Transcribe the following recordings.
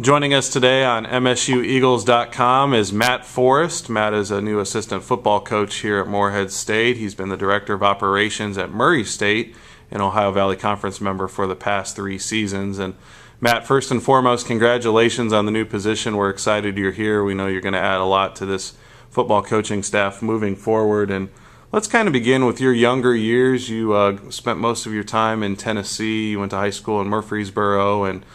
Joining us today on MSUEagles.com is Matt Forrest. Matt is a new assistant football coach here at Morehead State. He's been the director of operations at Murray State, an Ohio Valley Conference member for the past 3 seasons. And Matt, first and foremost, congratulations on the new position. We're excited you're here. We know you're going to add a lot to this football coaching staff moving forward. And let's kind of begin with your younger years. You spent most of your time in Tennessee. You went to high school in Murfreesboro, and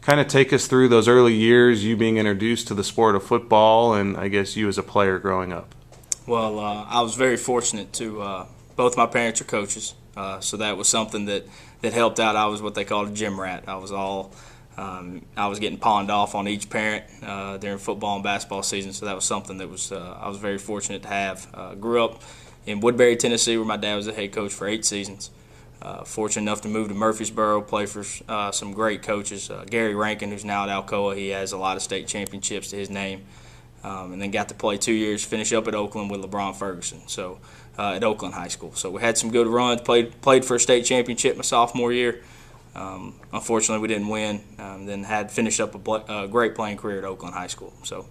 kind of take us through those early years, you being introduced to the sport of football, and I guess you as a player growing up. Well, I was very fortunate to both my parents are coaches, so that was something that helped out. I was what they called a gym rat. I was getting pawned off on each parent during football and basketball season, so that was something that was I was very fortunate to have. Grew up in Woodbury, Tennessee, where my dad was the head coach for 8 seasons. Fortunate enough to move to Murfreesboro, play for some great coaches. Gary Rankin, who's now at Alcoa, he has a lot of state championships to his name. And then got to play 2 years, finish up at Oakland with LeBron Ferguson, so at Oakland High School. So we had some good runs, played for a state championship my sophomore year. Unfortunately, we didn't win. Then had finished up a great playing career at Oakland High School. So.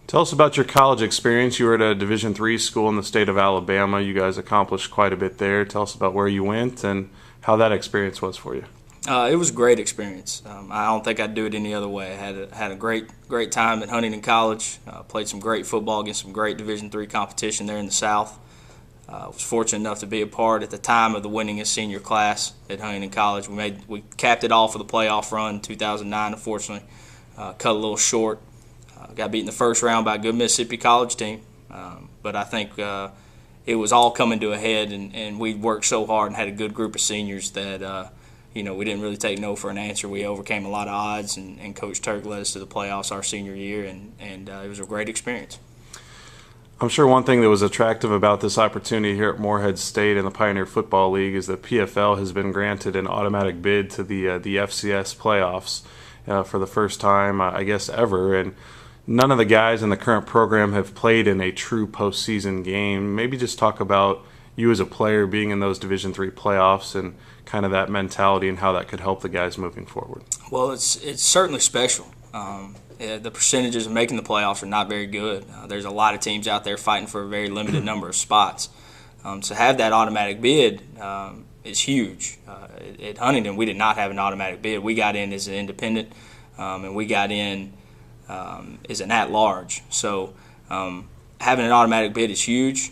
Tell us about your college experience. You were at a Division III school in the state of Alabama. You guys accomplished quite a bit there. Tell us about where you went and how that experience was for you. It was a great experience. I don't think I'd do it any other way. I had a great time at Huntington College. Played some great football against some great Division III competition there in the South. Was fortunate enough to be a part at the time of the winningest senior class at Huntington College. We capped it off with a playoff run in 2009. Unfortunately, cut a little short. Got beat in the first round by a good Mississippi College team, but I think it was all coming to a head, and we worked so hard and had a good group of seniors that we didn't really take no for an answer. We overcame a lot of odds, and Coach Turk led us to the playoffs our senior year, and it was a great experience. I'm sure one thing that was attractive about this opportunity here at Morehead State and the Pioneer Football League is that PFL has been granted an automatic bid to the FCS Playoffs for the first time, I guess, ever, and none of the guys in the current program have played in a true postseason game. Maybe just talk about you as a player being in those Division III playoffs and kind of that mentality and how that could help the guys moving forward. Well, it's certainly special. The percentages of making the playoffs are not very good. There's a lot of teams out there fighting for a very limited number of spots. So have that automatic bid is huge. At Huntington, we did not have an automatic bid. We got in as an independent, and we got in is an at-large. So having an automatic bid is huge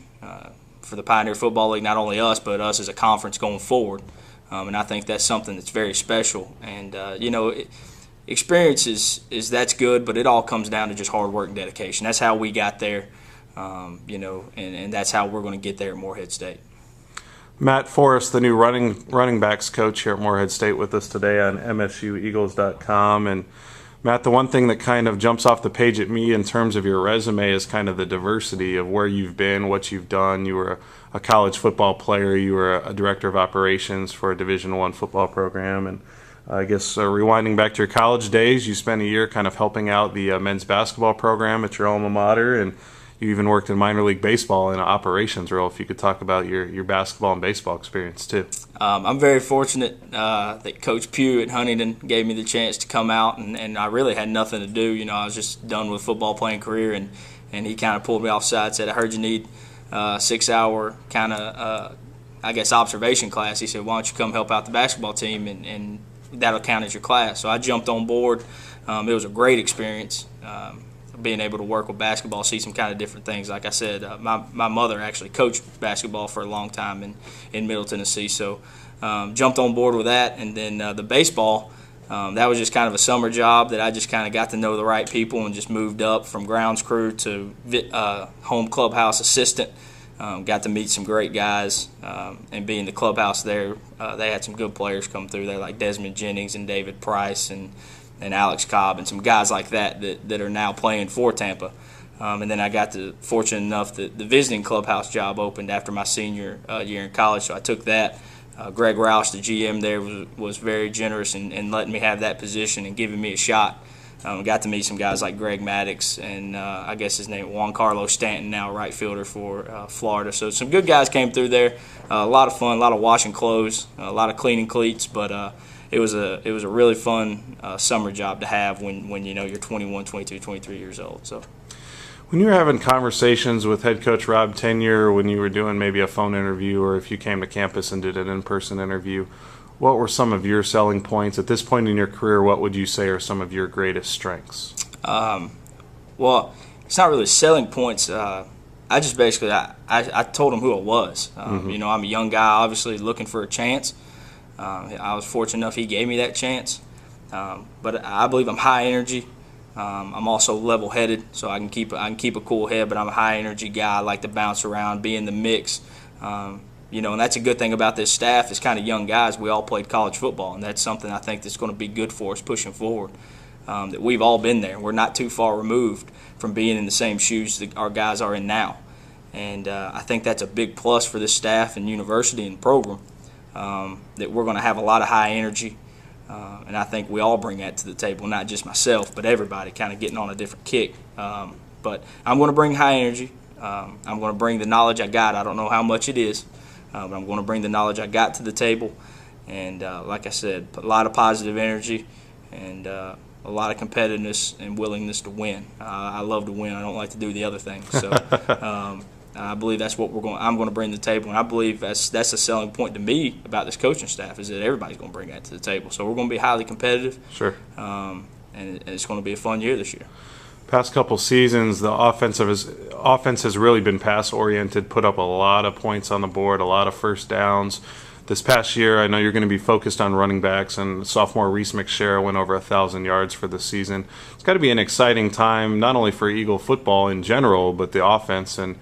for the Pioneer Football League, not only us, but us as a conference going forward. And I think that's something that's very special. And, experience is that's good, but it all comes down to just hard work and dedication. That's how we got there, and that's how we're going to get there at Morehead State. Matt Forrest, the new running backs coach here at Morehead State, with us today on MSUEagles.com. And Matt, the one thing that kind of jumps off the page at me in terms of your resume is kind of the diversity of where you've been, what you've done. You were a college football player. You were a director of operations for a Division I football program. And I guess rewinding back to your college days, you spent a year kind of helping out the men's basketball program at your alma mater, and you even worked in minor league baseball in an operations role. If you could talk about your basketball and baseball experience too. I'm very fortunate that Coach Pugh at Huntington gave me the chance to come out, and I really had nothing to do. I was just done with football playing career, and he kind of pulled me offside, said, I heard you need a 6-hour kind of, observation class. He said, why don't you come help out the basketball team, and that'll count as your class. So I jumped on board. It was a great experience. Being able to work with basketball, see some kind of different things. Like I said, my mother actually coached basketball for a long time in Middle Tennessee, so jumped on board with that. And then the baseball, that was just kind of a summer job that I just kind of got to know the right people and just moved up from grounds crew to home clubhouse assistant. Got to meet some great guys, and being the clubhouse there, they had some good players come through there like Desmond Jennings and David Price and Alex Cobb and some guys like that are now playing for Tampa. And then I got fortunate enough that the visiting clubhouse job opened after my senior year in college, so I took that. Greg Roush, the GM there, was very generous in letting me have that position and giving me a shot. Got to meet some guys like Greg Maddox and I guess his name Juan Carlos Stanton, now right fielder for Florida. So some good guys came through there. A lot of fun, a lot of washing clothes, a lot of cleaning cleats, but it was a really fun summer job to have when you're 21, 22, 23 years old. So. When you were having conversations with head coach Rob Tenier, when you were doing maybe a phone interview or if you came to campus and did an in-person interview, what were some of your selling points? At this point in your career, what would you say are some of your greatest strengths? Well, it's not really selling points. I just basically I told him who I was. I'm a young guy, obviously looking for a chance. I was fortunate enough he gave me that chance. But I believe I'm high energy. I'm also level-headed, so I can keep a cool head. But I'm a high-energy guy. I like to bounce around, be in the mix. And that's a good thing about this staff. It's kind of young guys. We all played college football, and that's something I think that's going to be good for us pushing forward. That we've all been there. We're not too far removed from being in the same shoes that our guys are in now. And I think that's a big plus for this staff and university and program, that we're going to have a lot of high energy. And I think we all bring that to the table, not just myself, but everybody kind of getting on a different kick. But I'm going to bring high energy. I'm going to bring the knowledge I got. I don't know how much it is, but I'm going to bring the knowledge I got to the table. And like I said, a lot of positive energy and a lot of competitiveness and willingness to win. I love to win. I don't like to do the other things. So I believe that's what I'm going to bring to the table, and I believe that's a selling point to me about this coaching staff is that everybody's going to bring that to the table. So we're going to be highly competitive. Sure. And it's going to be a fun year this year. Past couple seasons, the offense has really been pass-oriented, put up a lot of points on the board, a lot of first downs. This past year, I know you're going to be focused on running backs, and sophomore Reese McShare went over 1,000 yards for the season. It's got to be an exciting time, not only for Eagle football in general, but the offense and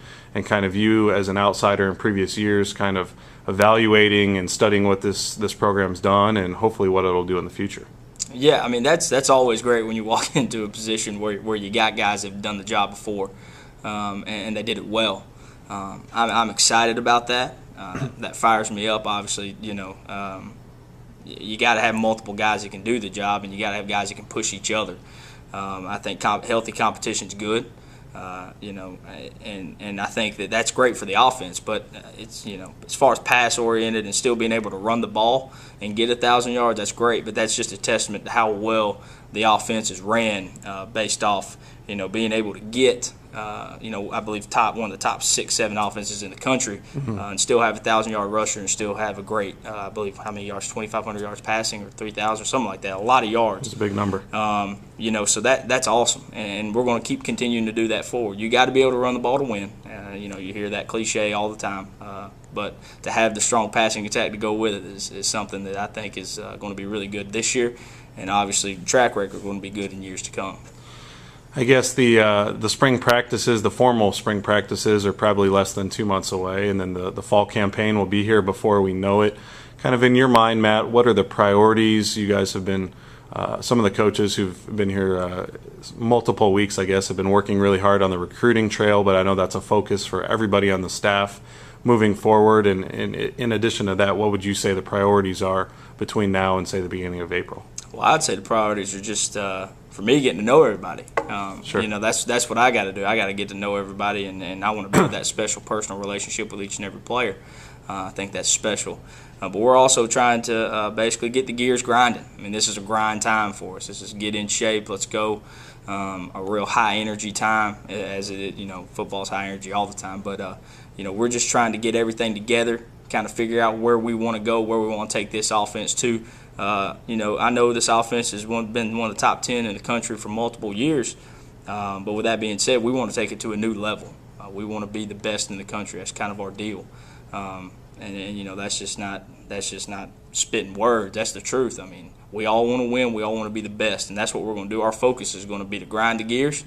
kind of you as an outsider in previous years kind of evaluating and studying what this program's done and hopefully what it'll do in the future. Yeah, I mean, that's always great when you walk into a position where you got guys that have done the job before, and they did it well. I'm excited about that. That fires me up. Obviously, you got to have multiple guys that can do the job, and you got to have guys that can push each other. I think healthy competition is good, and I think that's great for the offense. But it's as far as pass oriented and still being able to run the ball and get 1,000 yards, that's great. But that's just a testament to how well the offense is ran, based off being able to get. I believe one of the top 6-7 offenses in the country, and still have 1,000-yard rusher and still have a great, I believe, how many yards? 2,500 yards passing or 3,000 or something like that. A lot of yards. It's a big number. So that's awesome, and we're going to keep continuing to do that forward. You got to be able to run the ball to win. You hear that cliche all the time, but to have the strong passing attack to go with it is something that I think is going to be really good this year, and obviously track record is going to be good in years to come. I guess the spring practices, the formal spring practices, are probably less than 2 months away, and then the fall campaign will be here before we know it. Kind of in your mind, Matt, what are the priorities? You guys have been, some of the coaches who've been here multiple weeks, I guess, have been working really hard on the recruiting trail, but I know that's a focus for everybody on the staff moving forward. And in addition to that, what would you say the priorities are between now and, say, the beginning of April? Well, I'd say the priorities are just for me getting to know everybody. Sure. That's what I got to do. I got to get to know everybody, and I want to build that special personal relationship with each and every player. I think that's special. But we're also trying to basically get the gears grinding. I mean, this is a grind time for us. This is get in shape. Let's go. A real high energy time, as it football's high energy all the time. But we're just trying to get everything together, kind of figure out where we want to go, where we want to take this offense to. I know this offense has been one of the top 10 in the country for multiple years, but with that being said, we want to take it to a new level. We want to be the best in the country. That's kind of our deal, and that's just not spitting words. That's the truth. I mean, we all want to win. We all want to be the best, and that's what we're going to do. Our focus is going to be to grind the gears.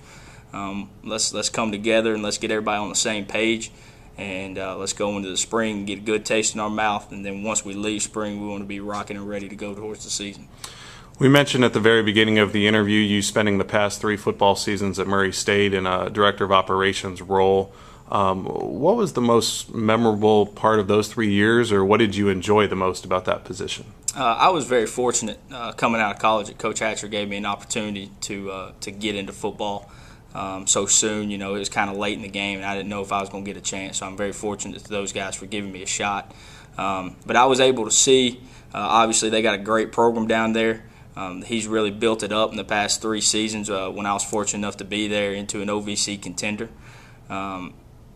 Let's come together and let's get everybody on the same page. And let's go into the spring and get a good taste in our mouth. And then once we leave spring, we want to be rocking and ready to go towards the season. We mentioned at the very beginning of the interview you spending the past 3 football seasons at Murray State in a director of operations role. What was the most memorable part of those 3 years, or what did you enjoy the most about that position? I was very fortunate coming out of college that Coach Hatcher gave me an opportunity to get into football. So soon, it was kind of late in the game, and I didn't know if I was going to get a chance. So I'm very fortunate to those guys for giving me a shot. But I was able to see Obviously, they got a great program down there. He's really built it up in the past 3 seasons when I was fortunate enough to be there into an OVC contender.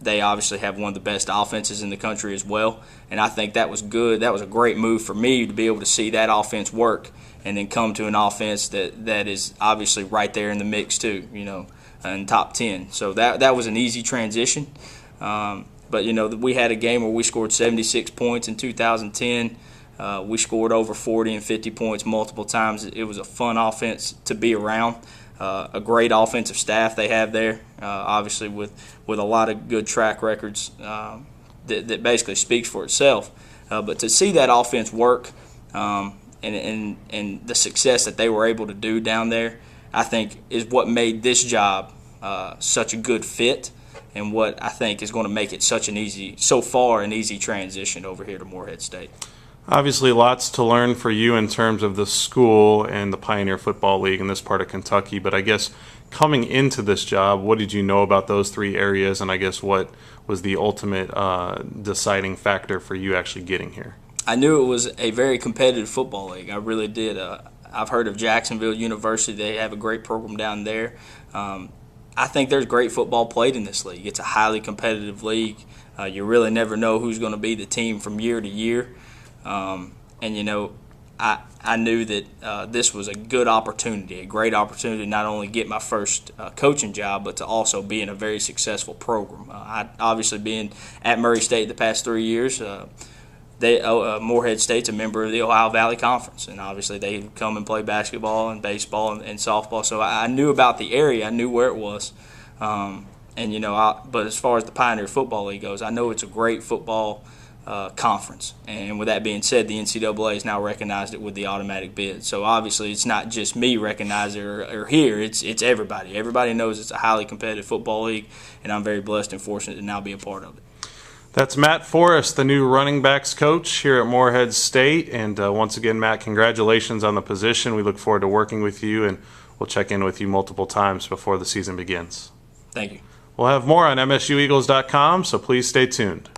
They obviously have one of the best offenses in the country as well, and I think that was good. That was a great move for me to be able to see that offense work and then come to an offense that is obviously right there in the mix too, in top 10. So that was an easy transition. But, we had a game where we scored 76 points in 2010. We scored over 40 and 50 points multiple times. It was a fun offense to be around. A great offensive staff they have there, obviously with a lot of good track records that basically speaks for itself. But to see that offense work and the success that they were able to do down there, I think is what made this job such a good fit, and what I think is going to make it an easy transition over here to Morehead State. Obviously, lots to learn for you in terms of the school and the Pioneer Football League in this part of Kentucky. But I guess coming into this job, what did you know about those 3 areas? And I guess what was the ultimate deciding factor for you actually getting here? I knew it was a very competitive football league. I really did. I've heard of Jacksonville University. They have a great program down there. I think there's great football played in this league. It's a highly competitive league. You really never know who's going to be the team from year to year. I knew that this was a good opportunity, a great opportunity to not only get my first coaching job, but to also be in a very successful program. Obviously, being at Murray State the past 3 years, Morehead State's a member of the Ohio Valley Conference, and obviously they come and play basketball and baseball and softball. So I knew about the area, I knew where it was, but as far as the Pioneer Football League goes, I know it's a great football conference, and with that being said, the NCAA has now recognized it with the automatic bid. So obviously, it's not just me recognizing it or here; it's everybody. Everybody knows it's a highly competitive football league, and I'm very blessed and fortunate to now be a part of it. That's Matt Forrest, the new running backs coach here at Morehead State. And once again, Matt, congratulations on the position. We look forward to working with you, and we'll check in with you multiple times before the season begins. Thank you. We'll have more on MSUEagles.com, so please stay tuned.